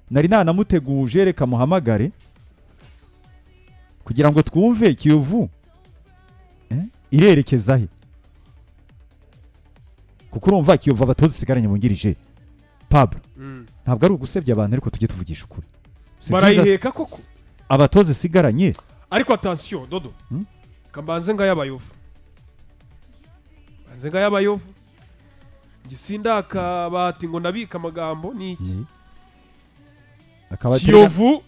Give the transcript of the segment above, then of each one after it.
nari nanamuteguje reka muhamagare kugira ngo twumve Kiyovu irerekeza he, kuko urumva Kiyovu abatoza isigaranye mungirije Pablo ntabwo ari ugusebya abantu ariko tujye tuvugisha ukuri barayiheka koko abatoza isigaranye ariko attention Dodo kambanze ngayabayovu banze ngayabayovu gisinda akabati ngo nabika amagambo niki Kiyovu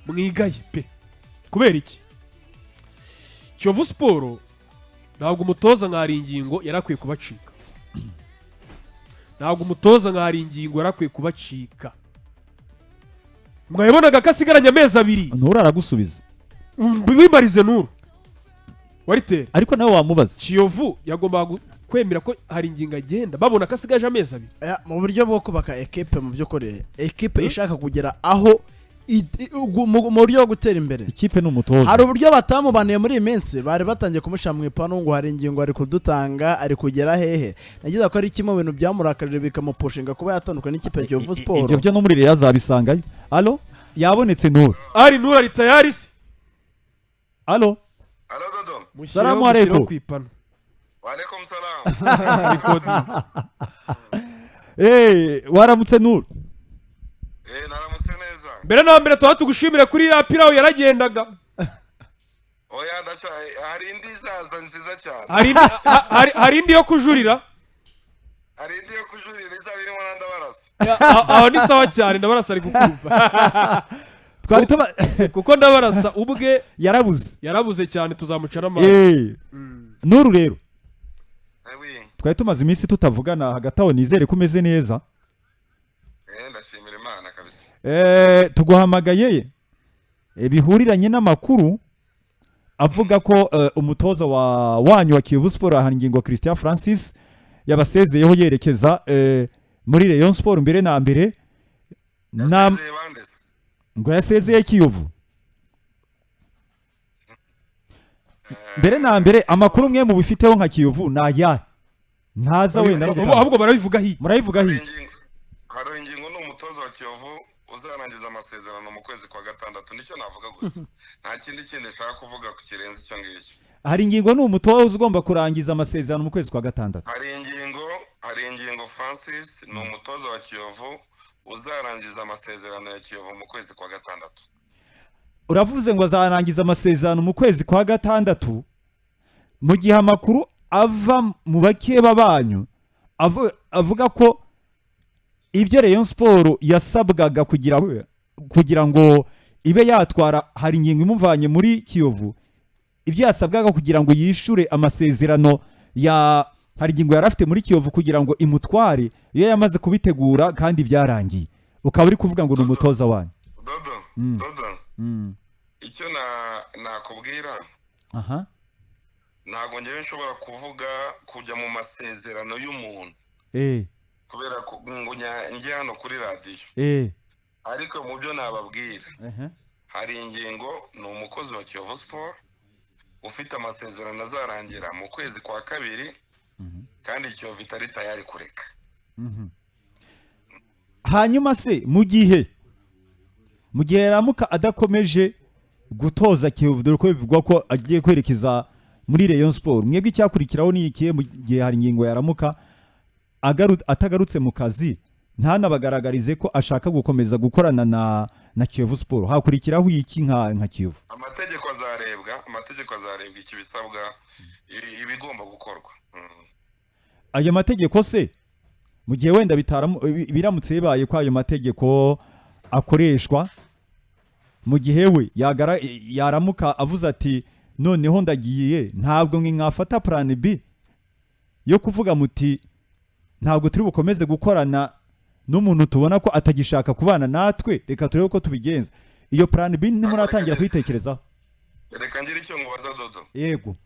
mwigaye pe kubera iki Kiyovu Sport ntabwo umutoza nkari ingingo yarakwiye kubacika ntabwo umutoza nkari ingingo yarakwiye kubacika mwayibonaga kasigaranye amezi 2 Nura aragusubiza bibarize Nuru warite ariko nawe wamubaza Kiyovu yagomba kwemera ko hari ingingo agenda babona kasigaje amezi 2 mu buryo bwo kubaka equipe mu by'ukuri equipe ishaka kugera aho mu buryo bwo gutera imbere ikipe n'umutoza hari uburyo batamubaniye muri iyi minsi bari batangiye kumushyira mu ipanu ngo hari ingingo ari kudutanga ari kugera hehe nagize ko ari kimwe mu bintu byamurakarije bikamupushinga kuba yatandukana n'ikipe ya Kiyovu Sport ibyo byo no muri Real yazabisangayo allo yabonetse Nura ari Nura ari tayari se allo Dodo salamu alaykum wa alaykum salam waramutse Nura naramutse neza mbere na mbere tugushimira kuri ya pirawo yaragendaga oya ndashaka hari indi zaza nziza cyane hari indi yo kujurira izaba irimo na Ndabarasa aho ni sawa cyane Ndabarasa ari kukumva twari tuba kuko Ndabarasa ubwe yarabuze cyane tuzamucara amazi Nuru rero twari tumaze iminsi tutavugana hagati aho nizere ko umeze neza ndashimira Imana kabisa tuguhamagaye bihuriranye n'amakuru avuga ko umutoza wanyu wa Kiyovu Sport ahangingo Christian Francis yabasezeyeho yerekeza muri Rayon Sport mbere na mbere ngo yasezeye Kiyovu mbere na mbere amakuru mwe mu bifiteho nka Kiyovu naya ntaza wenda ahubwo barabivuga hi murabivuga hi hari ingingo n'umutoza wa Kiyovu uzarangiza amasezerano mu kwezi kwa gatandatu nicyo navuga gusa nta kindi nshaka kuvuga ku kirenze icyo ngicyo hari ingingo n'umutoza ugomba kurangiza amasezerano mu kwezi kwa gatandatu hari ingingo Francis ni umutoza wa Kiyovu uzarangiza amasezerano ya Kiyovu mu kwezi kwa gatandatu uravuze ngo azarangiza amasezerano mu kwezi kwa gatandatu mu gihe amakuru ava mu bakeba banyu avuga ko ibyo Rayon Sport yasabwaga kugira ngo ibe yatwara hari ingingo imuvanye muri Kiyovu ibyo yasabwaga kugira ngo yishure amasezerano ya hari ingingo yarafite muri Kiyovu kugira ngo imutware iyo yamaze kubitegura kandi byarangiye ukaba uri kuvuga ngo ni umutoza wanyu Dodo icyo nakubwira ntabwo ngewe nshobora kuvuga kujya mu masezerano y'umuntu kubera ngo njye hano kuri radiyo ariko mu byo nababwira hari ingingo ni umukozi wa Kiyovu Sport ufite amasezerano azarangira mu kwezi kwa kabiri kandi Kiyovu itari tayari kureka hanyuma se mu gihe Ramuka adakomeje gutoza Kiyovu dore ko bivugwa ko agiye kwerekeza muri Rayon Sport mwebwe icyakurikiraho ni ikihe mu gihe hari ingingo ya Ramuka atagarutse mu kazi ntanabagaragarize ko ashaka gukomeza gukorana na Kiyovu Sport hakurikiraho iki nka Kiyovu amategeko azarebwa iki bisabwa ibigomba gukorwa ayo mategeko se mu gihe wenda biramutse bibaye ko ayo mategeko akoreshwa mu gihe we yaramuka avuze ati noneho ndagiye ntabwo mwafata plan B yo kuvuga muti ntabwo turi bukomeze gukorana n'umuntu tubona ko atagishaka kubana natwe reka turebe ko tubigenza iyo plan B ntimuratangira kuyitekerezaho reka ngira icyo ngubaza Dodo yego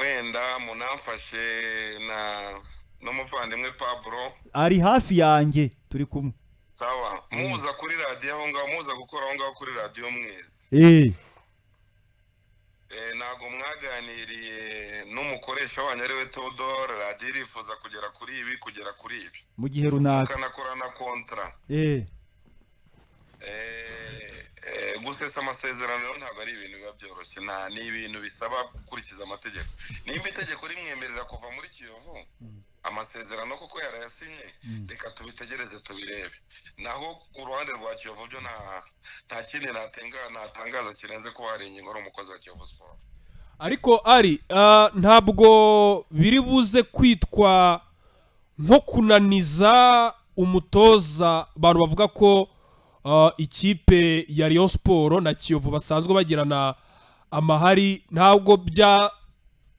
wenda munamfashe n'umuvandimwe Pablo ari hafi yanjye turi kumwe sawa muza kuri radio aho ngaho muza gukora aho ngaho kuri radio mwezi ntago mwaganiriye n'umukoresha wanyu ariwe Theodore radio irifuza kugera kuri ibi mu gihe runaka mukanakorana ko kontra gusesa amasezerano ntabwo ari ibintu biba byoroshye, ni ibintu bisaba gukurikiza amategeko. Nimba itegeko rimwemerera kuva muri Kiyovu amasezerano koko yarayasinye, reka tubitegereze tubirebe. Naho ku ruhande rwa Kiyovu byo nta kindi natangaza kirenze ko hari ingingo ari umukozi wa Kiyovu Sport. Ariko ari ntabwo biri buze kwitwa nko kunaniza umutoza. Abantu bavuga ko ikipe ya Rayon Sport na Kiyovu basanzwe bagirana amahari, ntabwo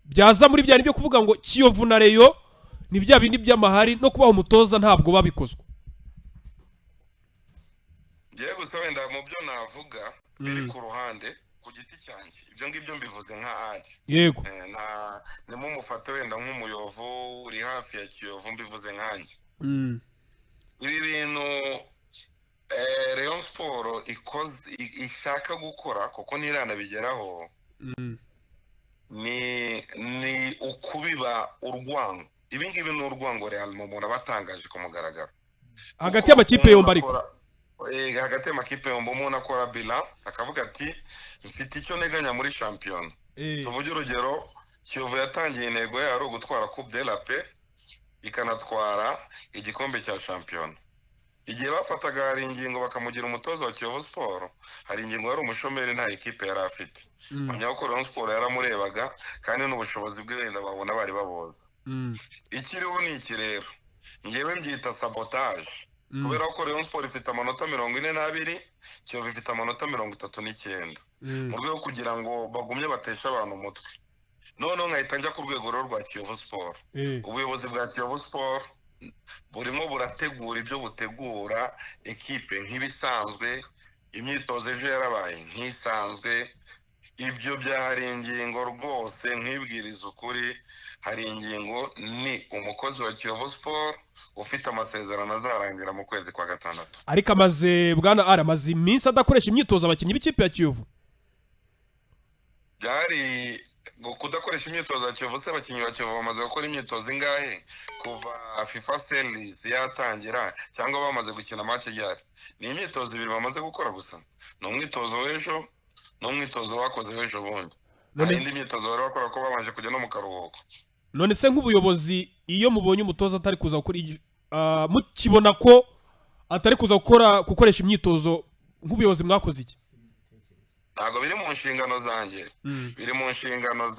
byaza muri bya byo kuvuga ngo Kiyovu na Rayon ni bya bindi by'amahari no kubaho umutoza ntabwo babikozwe. Ngiye gusa wenda mu byo navuga biri ku ruhande ku giti cyanjye, ibyo ngibyo mbivuze nka ari yego nimo mufate wenda nk'umuyovu uri hafi ya Kiyovu, mbivuze nkanjye. Ibi bintu Rayon Sport ishaka gukora kuko ntiranabigeraho ni ukubiba urwango. Ibi ngibi ni urwango Real umuntu abatangaje ku mugaragaro hagati y'amakipe yombi, ariko hagati y'amakipe yombi umuntu akora bilan akavuga ati mfite icyo neganya muri shampiyona. Tuvuge urugero, Kiyovu yatangiye intego yayo ari ugutwara Coupe de la Paix ikanatwara igikombe cya shampiyona. Igihe bafataga hari ingingo bakamugira umutoza wa Kiyovu Sport, hari ingingo yari umushomeri nta ekipe yari afite. Umunyakuru Rayon Sport yaramurebaga kandi n'ubushobozi bwe wenda babona bari baboza. Ikiriho ni iki rero, ngewe mbyita sabotage, kubera ko Rayon Sport ifite amanota 42, Kiyovu ifite amanota 39 mu rwego kugira ngo bagumye batesha abantu umutwe. None nkahita njya ku rwego rwa Kiyovu Sport. Ubuyobozi bwa Kiyovu Sport burimo burategura ibyo butegura ekipe nk'ibisanzwe, imyitozo ejo yarabaye nk'isanzwe. Ibyo byahari ingingo rwose nk'ibwiriza ukuri, hari ingingo ni umukozi wa Kiyovu Sport ufite amasezerano azarangira mu kwezi kwa gatandatu. Ariko amaze iminsi adakoresha imyitozo abakinnyi b'ikipe ya Kiyovu. Byari kudakoresha imyitozo ya Kiyovu, se abakinnyi ba Kiyovu bamaze gukora imyitozo ingahe kuva FIFA series yatangira cyangwa bamaze gukina match ryari? Ni imyitozo ibiri bamaze gukora gusa. Ni umwitozo w'ejo n'umwitozo wakoze w'ejo bundi. Indi myitozo bari bakora ko babanje kujya no mu karuhuko. None se nk'ubuyobozi iyo mubonye umutoza atari kuza gukora mukibona ko atari kuza gukoresha imyitozo, nk'ubuyobozi mwakoze iki? Ntabwo biri mu nshingano zanjye, biri mu nshingano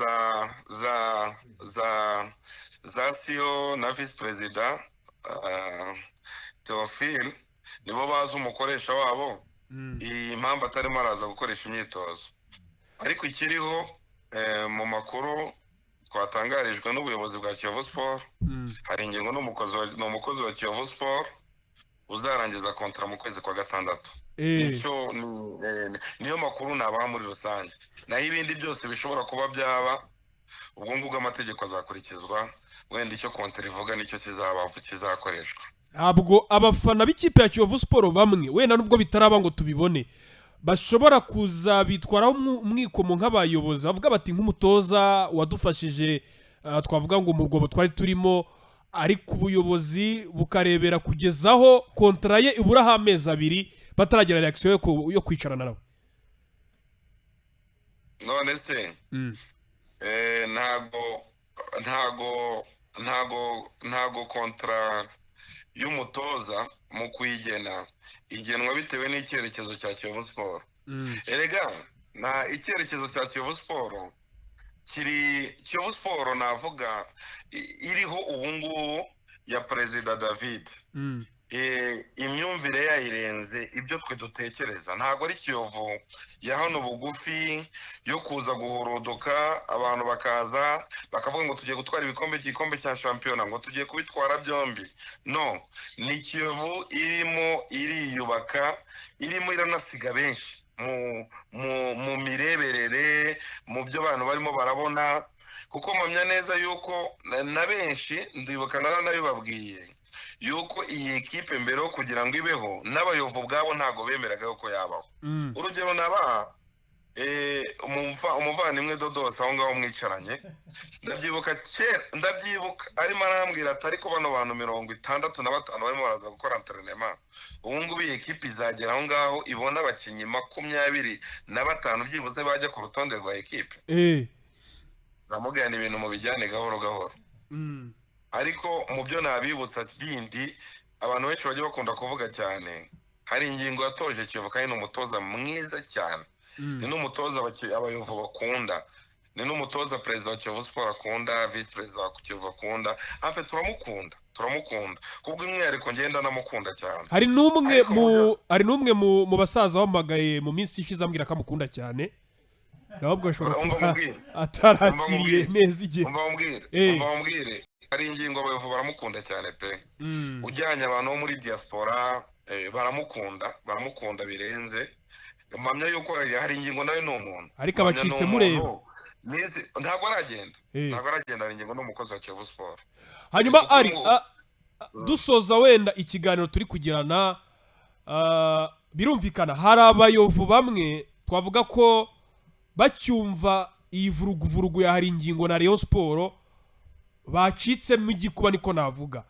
za CEO na vice president Theophile, nibo bazi umukoresha wabo iyi mpamvu atarimo araza gukoresha imyitozo. Ariko ikiriho mu makuru twatangarijwe n'ubuyobozi bwa Kiyovu Sport, hari ingingo n'umukozi wa Kiyovu Sport uzarangiza kontra mu kwezi kwa gatandatu. Niyo makuru nabaha muri rusange. Naho ibindi byose bishobora kuba byaba, ubwo ngubwo amategeko azakurikizwa, wenda icyo kontra ivuga nicyo kizakoreshwa. Ntabwo abafana b'ikipe ya Kiyovu Sport bamwe wenda nubwo bitaraba ngo tubibone bashobora kuza bitwaraho umwikomo nk'abayobozi bavuga bati nk'umutoza wadufashije, twavuga ngo mu rwobo twari turimo, ariko ubuyobozi bukarebera kugezaho kontra ye iburaho amezi 2 bataragira reaction yo kwicarana nawe. None se ntago kontra y'umutoza mu kuyigena igenwa bitewe n'icyerekezo cya Kiyovu Sport. Erega na icyerekezo cya Kiyovu Sport Kiyovu Sport navuga iriho ubu ngubu ya President David, imyumvire yayirenze ibyo twe dutekereza. Ntabwo ari Kiyovu ya hano bugufi yo kuza guhorodoka abantu bakaza bakavuga ngo tugiye gutwara igikombe cya shampiyona, ngo tugiye kubitwara byombi. No, ni Kiyovu irimo iriyubaka, irimo iranasiga benshi mu mireberere, mu byo abantu barimo barabona, kuko mpamya neza yuko na benshi ndibuka naranabibabwiye yuko iyi ekipe mbere yo kugira ngo ibeho n'abayovu bwabo ntago bemeraga yuko yabaho. Urugero umuvandimwe Dodos aho ngaho mwicaranye ndabyibuka arimo arambwira ati ariko bano bantu 65 barimo baraza gukora entraînement ubu ngubu iyi ekipe izagera aho ngaho ibona abakinnyi 25 byibuze bajya ku rutonde rwa ekipe namubwira ibintu mu bijyane gahoro gahoro ariko mu byo nabibutsa bindi abantu benshi bajya bakunda kuvuga cyane hari ingingo yatoje Kiyovu kandi n'umutoza mwiza cyane ni n'umutoza abayovu bakunda ni n'umutoza perezida wa Kiyovu Sport akunda vice perezida wa Kiyovu akunda hafi turamukunda kubwo umwihariko ngenda namukunda cyane hari n'umwe mu basaza wamagaye mu minsi ishize ambwira ko amukunda cyane nabwo ashobora kuba atarakiriye neza igihe umva mbwire hari ingingo abayovu baramukunda cyane pe ujyanye abantu bo muri diaspora baramukunda birenze mpamya yuko hari ingingo nawe ni umuntu ariko abacitse mureba ntabwo aragenda hari ingingo n'umukozi wa Kiyovu Sport hanyuma ari dusoza wenda ikiganiro turi kugirana birumvikana hari abayovu bamwe twavuga ko bacyumva iyi vuruguvurugu ya hari ingingo na Rayon Sport bacitsemo igikuba niko navuga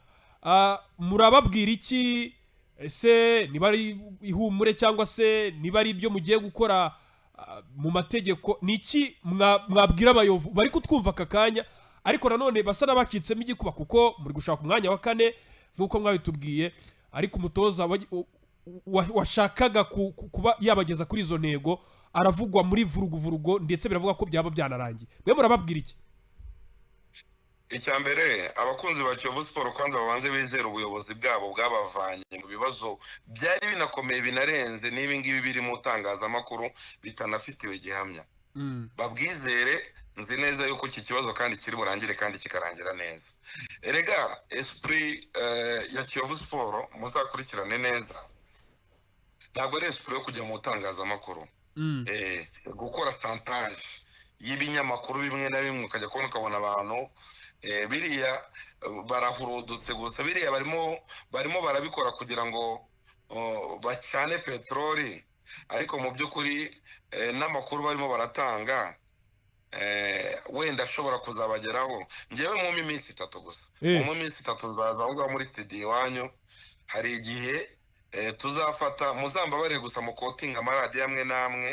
murababwira iki ese niba ari ihumure cyangwa se niba ari ibyo mugiye gukora mu mategeko niki mwabwira abayovu bari kutwumva aka kanya ariko nanone basa n'abacitsemo igikuba kuko muri gushaka umwanya wa 4 nk'uko mwabitubwiye ariko umutoza washakaga kuba yabageza kuri izo ntego aravugwa muri vuruguvurugo ndetse biravuga ko byaba byanarangiye mwe murababwira iki icyambere abakunzi ba Kiyovu Sport kwanza babanze bizera ubuyobozi bwabo bwabavanye mu bibazo byari binakomeye binarenze nibi ngibi biri mu tangazamakuru bitanafitiwe gihamya babwizere nzi neza yuko iki kibazo kandi kiri burangire kandi kikarangira neza erega esprit ya Kiyovu Sport muzakurikirane neza ntabwo ari esprit yo kujya mu tangazamakuru gukora santage y'ibinyamakuru bimwe na bimwe ukajya kubona abantu biriya barahurudutse gusa biriya barimo barabikora kugira ngo bacane peteroli ariko mu by'ukuri n'amakuru barimo baratanga wenda ashobora kuzabageraho ngewe mu minsi 3 gusa mu minsi 3 nzaza aho ngaho muri studio iwanyu hari igihe tuzafata muzambabare gusa mu kotinga amaradiyo amwe n'amwe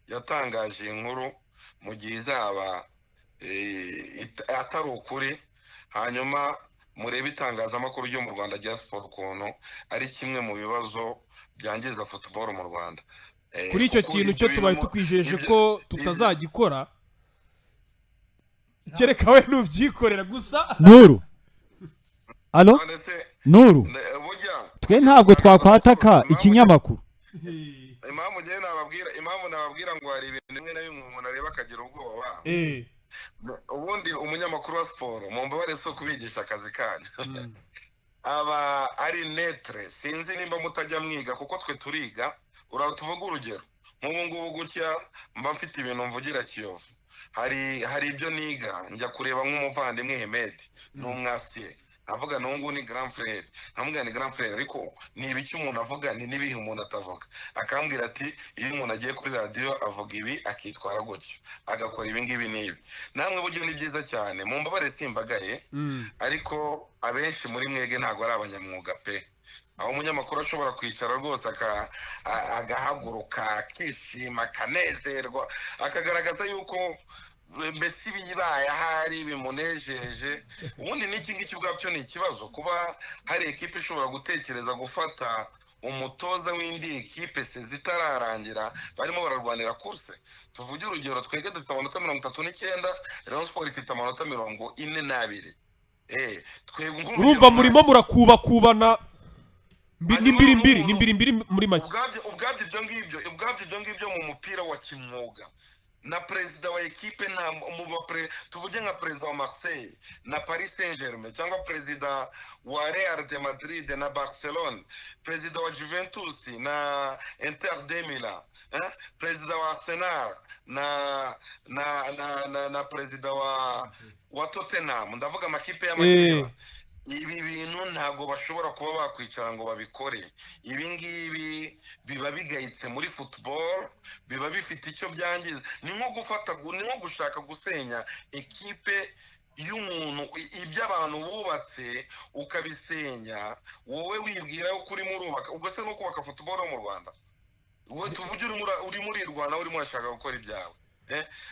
yatangaje inkuru mu gihe izaba atari ukuri hanyuma murebe itangazamakuru ryo mu Rwanda rya siporo ukuntu ari kimwe mu bibazo byangiza football mu Rwanda kuri icyo kintu cyo tubaye tukwijeje ko tutazagikora kereka we nubyikorera gusa Nuru Nuru twe ntabwo twakwataka ikinyamakuru impamvu nababwira ngo hari ibintu bimwe na bimwe umuntu areba akagira ubwoba ubundi umunyamakuru wa siporo mu mbabare so kubigisha akazi kanyu aba ari netre sinzi nimba mutajya mwiga kuko twe turiga uratuvuga urugero nk'ubu ngubu gutya mba mfite ibintu mvugira Kiyovu hari ibyo niga njya kureba nk'umuvandimwe Hemedi n'umwasiye avuga n'ungu ni grand frère nkamubwira ni grand frère ariko ni ibiki umuntu avuga ni nibihe umuntu atavuga akambwira ati iyo umuntu agiye kuri radio avuga ibi akitwara gutyo agakora ibi ngibi nibi namwe buryo ni byiza cyane mu mbabare simbagaye ariko abenshi muri mwege ntago ari abanyamwuga pe aho umunyamakuru ashobora kwicara rwose agahaguruka akishima akanezerwa akagaragaza yuko mbese ibibaye ahari bimunejeje ubundi n'iki ngiki ubwabyo ni ikibazo kuba hari ekipe ishobora gutekereza gufata umutoza w'indi ekipe zitararangira barimo bararwanira kurse tuvuge urugero twege dufite amanota 39 Rayon Sport ifite amanota 42 urumva murimo murakubakubana nimbiri muri make ubwabyo ibyo ngibyo mu mupira wa kimwuga na perezida wa ekipe tuvuge nka perezida wa Marseille na Paris Saint-Germain cyangwa perezida wa Real de Madrid na Barcelona perezida wa Juventus na Inter de Milan perezida wa Arsenal na perezida wa Tottenham ndavuga amakipe y'amakipe ibi bintu ntabwo bashobora kuba bakwicara ngo babikore. Ibi ngibi biba bigayitse muri football, biba bifite icyo byangiza. Ni nko gushaka gusenya ekipe y'umuntu, ibyo abantu bubatse ukabisenya, wowe wibwira ko urimo urubaka. Ubwo se no kubaka football mu Rwanda, wowe tuvuge uri muri Rwanda urimo urashaka gukora ibyawe,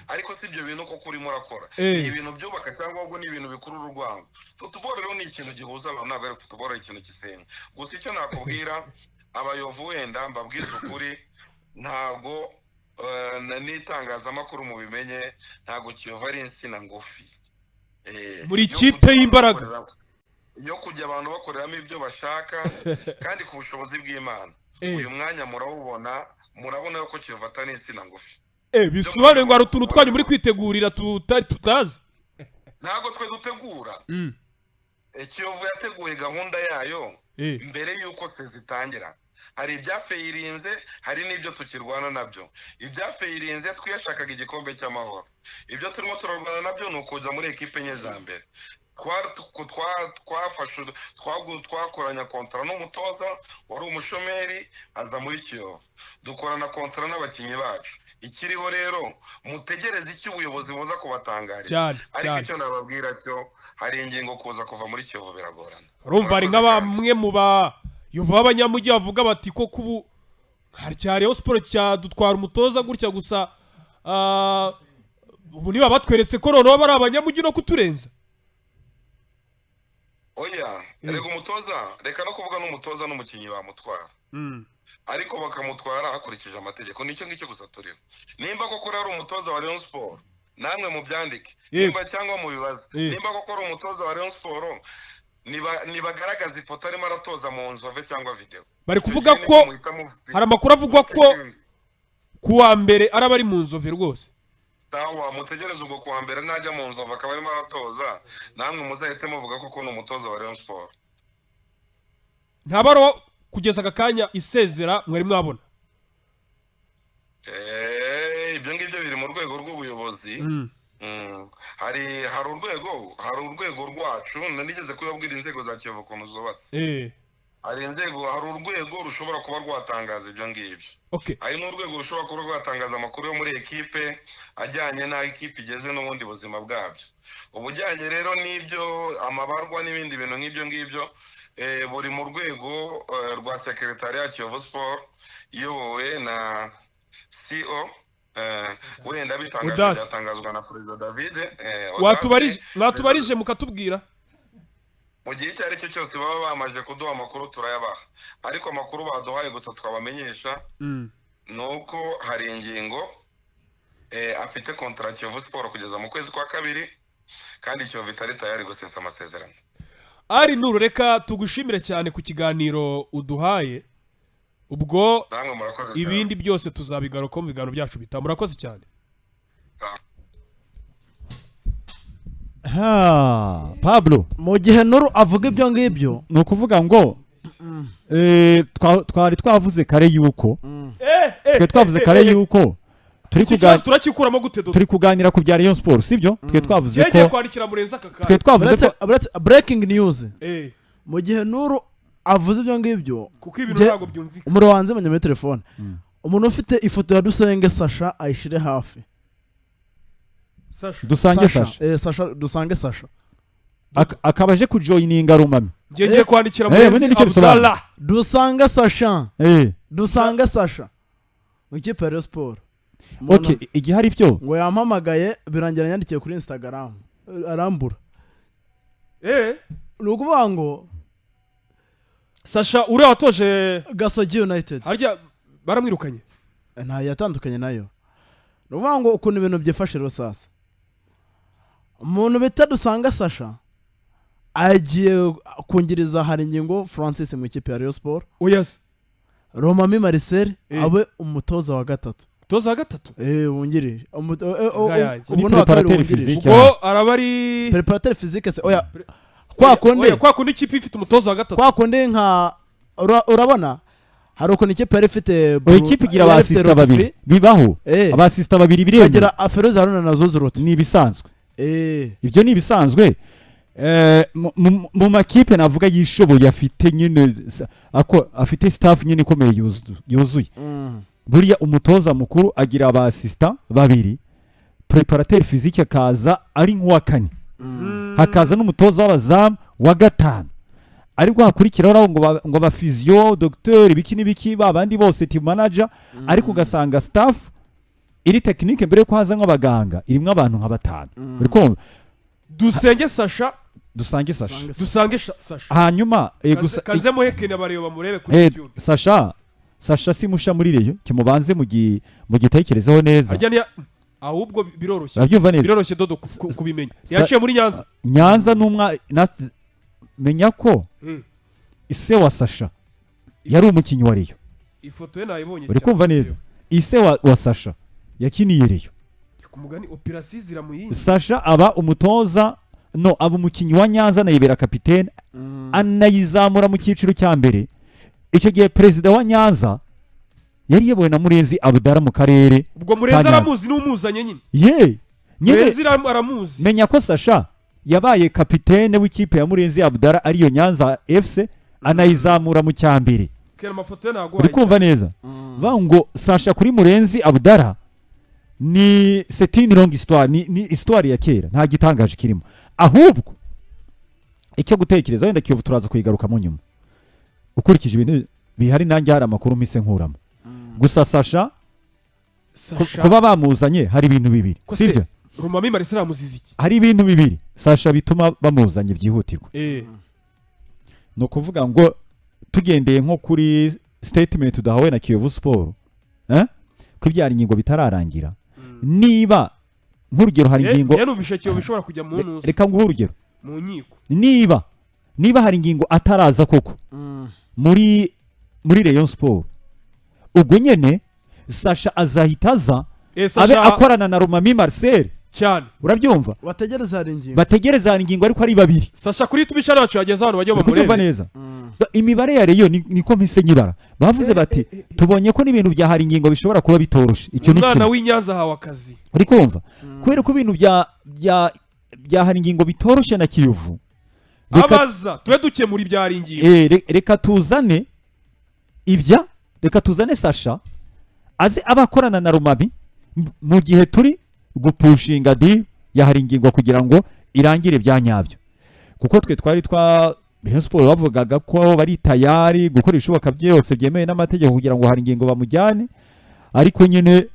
ariko si ibyo bintu koko urimo urakora. Ni ibintu byubaka cyangwa ahubwo ni ibintu bikurura urwango. Football rero ni ikintu gihuza abantu, ntabwo ari football ari ikintu gisenya. Gusa icyo nakubwira abayovu, wenda mbabwiza ukuri, ntabwo n'itangazamakuru mubimenye, ntabwo Kiyovu ari insina ngufi muri kipe y'imbaraga yo kujya abantu bakoreramo ibyo bashaka kandi ku bushobozi bw'Imana. Uyu mwanya murabona ko Kiyovu atari insina ngufi. Bisobanuye ngo hari utuntu twanyu muri kwitegurira tutazi. Ntabwo twe dutegura. Kiyovu yateguye gahunda yayo mbere y'uko sezitangira. Hari ibyafeyirinze, hari n'ibyo tukirwana nabyo. Ibyafeyirinze twiyashakaga igikombe cy'amahoro. Ibyo turimo turarwana nabyo ni ukujya muri ekipe enye za mbere. Twakoranya kontara n'umutoza wari umushomeri aza muri Kiyovu. Dukorana kontara n'abakinnyi bacu. Ikiriho rero mutegereze icyo ubuyobozi buza kubatangariza. Ariko icyo nababwira cyo hari ingingo kuza kuva muri Kiyovu biragorana. Urumva ari nk'abamwe mu Yovu b'abanyamujyi bavuga bati ko kubu Rayon Sport cyadutwara umutoza gutya gusa, ubu niba batweretse ko noneho bari abanyamujyi no kuturenza. Oya, reka umutoza, reka no kuvuga n'umutoza n'umukinnyi bamutwara. Ariko bakamutwara hakurikije amategeko. Nicyo ngicyo gusa turiho. Nimba koko ari umutoza wa Rayon Sport, namwe mubyandike. Nimba cyangwa mubibaze. Nimba koko ari umutoza wa Rayon Sport, nibagaragaza ifoto arimo aratoza mu Nzove cyangwa video. Bari kuvuga ko hari amakuru avugwa ko kuwa mbere araba ari mu Nzove rwose. Tawa mutegereze ubwo kuwa mbere najya mu Nzove akaba arimo aratoza, namwe muzahite muvuga ko ni umutoza wa Rayon Sport. Ntabaro kugeza akakanya isezera mwari mwabona. Ibyo ngibyo biri mu rwego rw'ubuyobozi. Hari urwego rwacu, nanigeze kubabwira inzego za Kiyovu ukuntu zubatse. Hari urwego rushobora kuba rwatangaza ibyo ngibyo. Hari n'urwego rushobora kuba rwatangaza amakuru yo muri ekipe ajyanye n'aho ekipe igeze n'ubundi buzima bwabyo. Ubujyanye rero n'ibyo amabarwa n'ibindi bintu nk'ibyo ngibyo buri mu rwego rwa Secretariat Kiyovu Sport iyobowe na CEO. Wenda bitangazwa na Perezida David. Watubarije mukatubwira. Mu gihe icyo ari cyo cyose baba bamaze kuduha amakuru turayabaha. Ariko amakuru baduhaye gusa twabamenyesha nuko hari ingingo afite contract Kiyovu Sport kugeza mu kwezi kwa kabiri, kandi Kiyovu itari tayari gusesa amasezerano. Ari Nuru, reka tugushimire cyane ku kiganiro uduhaye. Ubwo ibindi byose tuzabigaruka mu biganiro byacu bita. Murakoze cyane. Pablo, mu gihe Nuru avuga ibyo ngibyo, ni ukuvuga ngo twari twavuze kare yuko turakikuramo gute turi kuganira ku bya Rayon Sport, sibyo? Twe twavuze ko kwandikira murenza akaka. Twe twavuze ko breaking news. Mu gihe Nuru avuze ibyo ngibyo, kuko ibintu ntabwo byumvikana. Umuro wanze manyame telefone. Umuntu ufite ifoto ya Dusenge Sasha ayishire hafi. Dusange Sasha. Sasha Dusange Sasha. Akabaje ku joininga Rumami. Ngiye kwandikira Abdallah. Dusange Sasha. Dusange Sasha. Ikipe ya Rayon Sport. Igihe hari byo ngo yampamagaye birangira yandikiye kuri Instagram arambura. Nukuvuga ngo Sasha uri watoje Gasogi United. Harya baramwirukanye. Nta yatandukanye nayo. Nukuvuga ngo ukuntu ibintu byifashe rero sasa. Umuntu bita Dusanga Sasha agiye kungiriza hari ingingo Francis mu ikipe ya Rayon Sport. Yes. Romami Marcel abe umutoza wa gatatu. Toza wa gatatu? Wungirije. Umuntu preparateur physique. Ubwo arabari preparateur physique se oya. Kwa kundi ikipe ifite umutoza wa gatatu. Kwa kundi nka urabona hari ukuntu ikipe yari ifite ikipe igira abasista babiri bibaho. Abasista babiri birenga. Bagira Aferoza Haruna na Zozurot. Ni ibisanzwe. Ibyo ni ibisanzwe. mu makipe navuga yishoboye afite nyine afite staff nyine ikomeye yuzuye buriya umutoza mukuru agira aba assistant babiri preparateur physique akaza ari nk'uwa kane hakaza n'umutoza w'abazamu wa gatanu ariko hakurikiraho ngo ba physio docteur ibiki n'ibiki babandi bose team manager ariko ugasanga staff iri technique mbere ko haza nk'abaganga irimo abantu nka batanu ariko dusange Sasha hanyuma kaze muhekene bareba bamurebe kuri YouTube Sasha simusha muri reyo kimubanze mu gitekerezaho neza ahubwo biroroshye biroroshye dodo kubimenya yaciye muri Nyanza n'umwa menya ko ise wa Sasha yari umukinyi wa reyo ifoto ye nayibonye uri kumva neza ise wa Sasha yakiniye reyo kumugani operasiyo ziramuyinga Sasha aba umutoza aba umukinyi wa Nyanza anayibera kapitene anayizamura mu cyiciro cya mbere icyo gihe perezida wa Nyanza yari yebowe na Murenzi Abdara mu karere ubwo Murenzi aramuzi n'umuzanye nyine Murenzi aramuzi menya ko Sasha yabaye kapitene w'ikipe ya Murenzi Abdara ariyo Nyanza FC anayizamura mu cyambere kera amafoto ye nago uri kumva neza ngo Sasha kuri Murenzi Abdara ni c'est une longue histoire ni histoire ya kera nta gitangaje kirimo ahubwo icyo gutekereza wenda Kiyovu turaza kuyigaruka mu nyuma ukurikije ibintu bihari nanjye hari amakuru mise nkuramo gusa Sasha kuba bamuzanye hari ibintu bibiri sibyo Rumami Marcel amuzizi iki hari ibintu bibiri Sasha bituma bamuzanye byihutirwa no kuvuga ngo tugendeye nko kuri statement tudahawe na Kiyovu Sport ko ibyara ingingo bitararangira niba nk'urugero hari ingingo yanubishe Kiyovu bishobora kujya mu ntuzi reka nguhe urugero mu nkiko niba hari ingingo ataraza koko muri Rayon Sport ubwo nyene Sasha azahita aza abe akorana na Rumami Marcel cyane urabyumva bategereza hari ingingo ariko ari babiri Sasha kuri tubisha nacu yageze hano bajye bamurebe neza imibare ya Rayon niko mise nyibara bavuze bati tubonye ko n'ibintu bya hari ingingo bishobora kuba bitoroshe icyo ni umwana w'Inyanza hawa akazi uri kumva kubera ko ibintu bya hari ingingo bitoroshe na Kiyovu abaza tube dukemura ibyari ingingo reka tuzane Sasha aze abakorana na Rumami mu gihe turi gupushinga ya hari ingingo kugira ngo irangire bya nyabyo kuko twe twari Rayon Sport bavugaga ko bari tayari gukora ishoboka byose byemewe n'amategeko kugira ngo hari ingingo bamujyane ariko nyine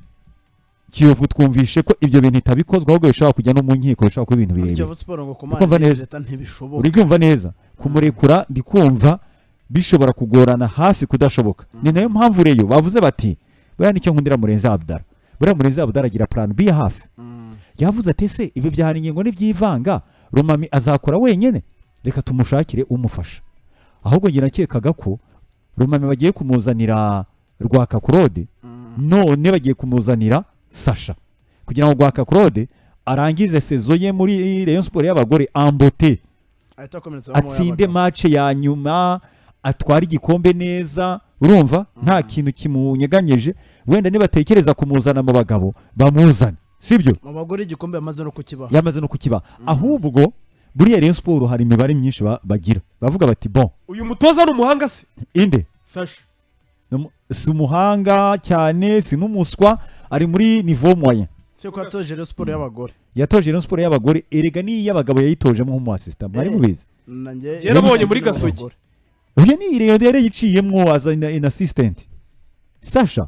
Kiyovu twumvishe ko ibyo bintu itabikozwa ahubwo bishobora kujya no mu nkiko bishobora kuba ibintu birebire uri kumva neza kumurekura ndikumva bishobora kugorana hafi kudashoboka ni nayo mpamvu reyo bavuze bati buriya nicyo nkundira Murenzi Abdara buriya Murenzi Abdara agira plan B hafi yavuze ati se ibi bya hari ingingo n'ibyivanga Rumami azakora wenyine reka tumushakire umufasha ahubwo ngira nakekaga ko Rumami bagiye kumuzanira Rwaka Claude none bagiye kumuzanira Sasha kugira ngo Rwaka Claude arangize sezo ye muri Rayon Sport y'abagore ambote atsinde match ya nyuma atwara igikombe neza urumva nta kintu kimunyeganyeje wenda nibatekereza kumuzana mu bagabo bamuzane sibyo mu bagore igikombe yamaze no kukiba ahubwo buriya Rayon Sport hari imibare myinshi bagira bavuga bati bon uyu mutoza ari umuhanga se inde Sasha si umuhanga cyane si n'umuswa ari muri niveau moyen cyo kwatoje Rayon Sport y'abagore yatoje Rayon Sport y'abagore erega ni y'abagabo yayitojemo nk'umu assistant mwari mubizi yarabonye muri Gasogi uyu ni Rayon yiciyemwo as an assistant Sasha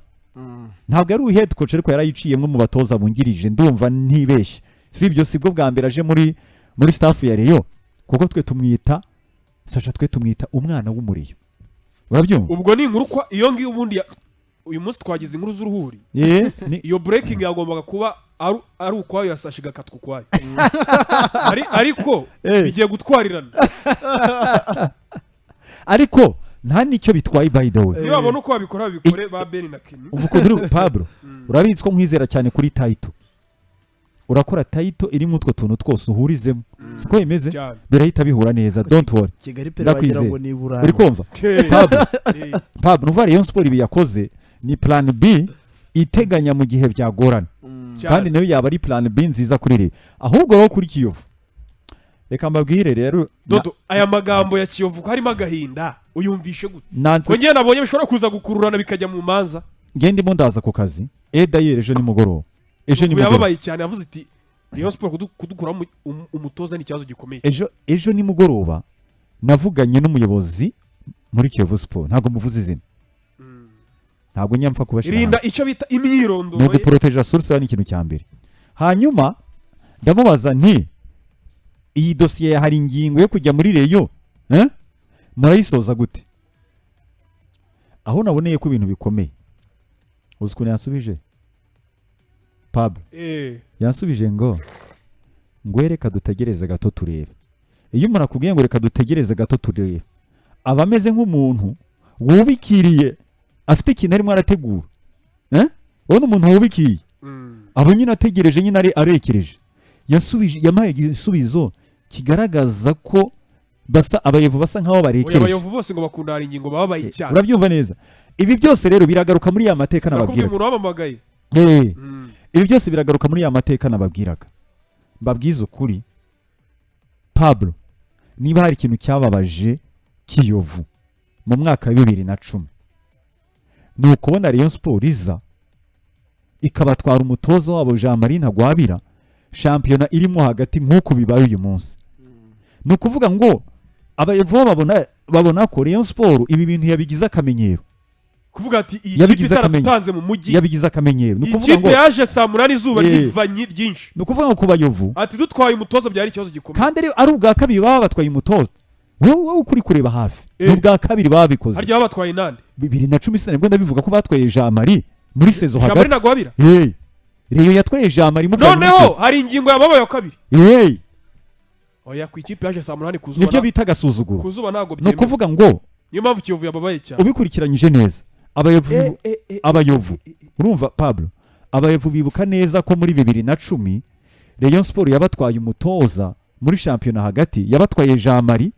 ntabwo ari head coach ariko yarayiciyemwo mu batoza bungirije ndumva ntibeshye sibyo sibwo bwa mbere aje muri staff ya Rayon kuko twe tumwita Sasha twe tumwita umwana w'umuriyo urabyumva ubwo ni inkuru kwa iyo ngiyo ubundi uyu munsi twagize inkuru z'uruhuri iyo breaking yagombaga kuba ari ukwayo yasashe gakatwa ukwayo ariko bigiye gutwarirana ariko nta nicyo bitwaye by the way niba babona uko babikora babikore ba Ben na Kenny uvuko Pablo urabizi ko nkwizera cyane kuri title urakora title irimo utwo tuntu twose uhurizemo siko imeze birahita bihura neza don't worry uri kumva Pablo nuva Rayon Sport ibi yakoze ni plan B iteganya mu gihe byagorana kandi nayo yaba ari plan B nziza kuri re ahubwo ro kuri Kiyovu reka mbabwire rero Dodo aya magambo ya Kiyovu harimo agahinda uyumvishe gute nanze ko ngiye nabonye bishobora kuza gukururana bikajya mu manza ngende mo ndaza ku kazi dayire ejo nimugoroba yababaye cyane yavuze iti Rayon Sport kudukura umutoza ni ikibazo gikomeye ejo nimugoroba navuganye n'umuyobozi muri Kiyovu Sport ntago muvuze izina ntago nyamfa kubashira irinda icyo bita imyirondoro no guproteja source ni ikintu cya mbere hanyuma ndamubaza nti iyi dosiye hari ingingo yo kujya muri Rayon murayisoza gute aho naboneye ko ibintu bikomeye uzi ko yansubije Pablo yansubije ngo reka dutegereze gato turebe iyo umuntu akubwiye ngo reka dutegereze gato turebe aba ameze nk'umuntu wubikiriye afite ikintu arimo arategura ubona umuntu wubikiye abo nyine ategereje nyine arekereje yamaye igisubizo kigaragaza ko abayovu basa nk'aho barekereje abayovu bose ngo bakunda hari ingingo baba bayicyaha urabyumva neza ibi byose rero biragaruka muri ya mateka nababwiraga ibi byose biragaruka muri ya mateka nababwiraga mbabwiza ukuri Pablo niba hari ikintu cyababaje Kiyovu mu mwaka wa 2010 ni ukubona Rayon Sport iza ikabatwara umutozo wabo Jean Marie Ntagwabira shampiyona irimo hagati nk'uko bibaye uyu munsi ni ukuvuga ngo abayovu babona ko Rayon Sport ibi bintu yabigize akamenyero kuvuga ati iyi kipe itaratanze mu mujyi yabigize akamenyero ni ukuvuga ngo yaje saa munani izuba ryivanye ryinshi ni ukuvuga ngo ku bayovu ati dutwaye umutoza byari ikibazo gikomeye kandi ari ubwa kabiri baba batwaye umutoza wowe ukuri kureba hafi ni ubwa kabiri babikoze harya babatwaye nande 2010 nibwo ndabivuga ko batwaye Jean Marie muri sezo hagati Jean Marie Ntagwabira Rayon yatwaye Jean Marie noneho hari ingingo yababaye ya kabiri oya ku ikipe yaje saa munani kuzuba nibyo bita gasuzuguro kuzuba nago byemewe no kuvuga ngo niyo mpamvu Kiyovu yababaye cyane ubikurikiranyije neza abayovu urumva Pablo abayovu bibuka neza ko muri 2010 Rayon Sport yabatwaye umutoza muri shampiyona hagati yabatwaye Jean Marie